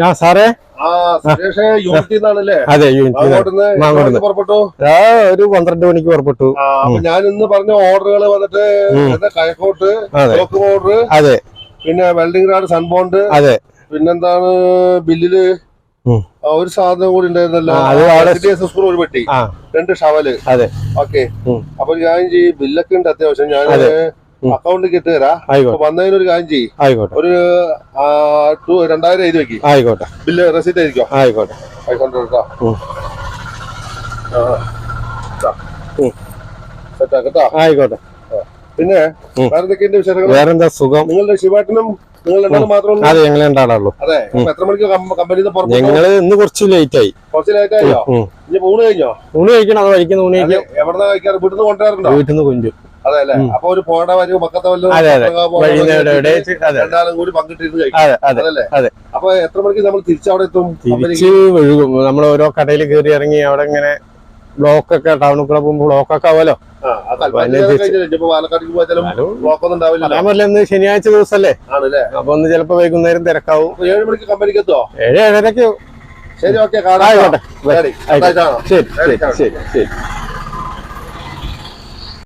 ആ സാറേ, അതെ പുറപ്പെട്ടു. ഒരു 12 മണിക്ക് പുറപ്പെട്ടു. ഞാൻ ഇന്ന് പറഞ്ഞ ഓർഡറുകൾ വന്നിട്ട് കയക്കോട്ട്, ഓർഡർ, അതെ, പിന്നെ വെൽഡിംഗ് റാഡ്, സൺബോണ്ട്, അതെ, പിന്നെന്താണ് ബില്ലില് ഒരു സാധനം കൂടി ഉണ്ടായിരുന്നല്ലോ, ഒരു പെട്ടി, 2 ഷവല്, അതെ, ഓക്കെ. അപ്പൊ ഞാൻ ബില്ലൊക്കെ ഉണ്ട് അത്യാവശ്യം. ഞാൻ അക്കൗണ്ടിൽ ഇട്ട് തരാം. വന്നതിനൊരു കാര്യം ചെയ്യും, ഒരു 2000 എഴുതി വെക്കി. ആയിക്കോട്ടെ. ബില്ല് റെസിറ്റ് ആയിരിക്കും. ആയിക്കോട്ടെ. ആയിക്കോട്ടെ. പിന്നെ വേറെന്തൊക്കെയുണ്ട് വിശേഷങ്ങൾ? വേറെന്താ സുഖം. നിങ്ങളുടെ ശിവേട്ടനും നിങ്ങൾ മാത്രമേ? അതെ, ഞങ്ങൾ രണ്ടാളുള്ളൂ. അതെ. എത്ര മണിക്ക് കമ്പനിയിൽ പുറത്തു? ഞങ്ങള് ഇന്ന് കുറച്ച് ലേറ്റ് ആയി. കുറച്ച് ലേറ്റ് ആയോ? ഇനി ഊണ് കഴിഞ്ഞോ? ഊണ് കഴിക്കണം. അത് കഴിക്കുന്ന ഊണ് കഴിക്കും. എവിടെ കഴിക്കാറ്? വീട്ടിൽ നിന്ന് കൊണ്ടുവരാറുണ്ടോ? വീട്ടിൽ നിന്ന് കൊഞ്ചു. അതെ അല്ലേ. അപ്പൊ ഒരു പോട വരും മക്കത്തെ രണ്ടാളും കൂടി പങ്കിട്ടിരുന്ന് കഴിക്കും. അതല്ലേ. അപ്പൊ എത്ര മണിക്ക് നമ്മൾ തിരിച്ചവിടെ എത്തും? തിരിച്ച് ഒഴുകും. നമ്മൾ ഓരോ കടയിൽ കയറി ഇറങ്ങി അവിടെ ഇങ്ങനെ ബ്ലോക്ക് ഒക്കെ ടൗണിൽ കൂടെ പോകുമ്പോൾ ബ്ലോക്ക് ഒക്കെ ആവുമല്ലോ. ശനിയാഴ്ച ദിവസമല്ലേ, അപ്പൊ ഒന്ന് ചിലപ്പോ വൈകുന്നേരം തിരക്കാവും. 7 മണിക്ക് കമ്പനിക്ക് എത്തുമോ? 7-7:30. ശരി, ഓക്കെ. ശരി ശരി ശരി ശരി.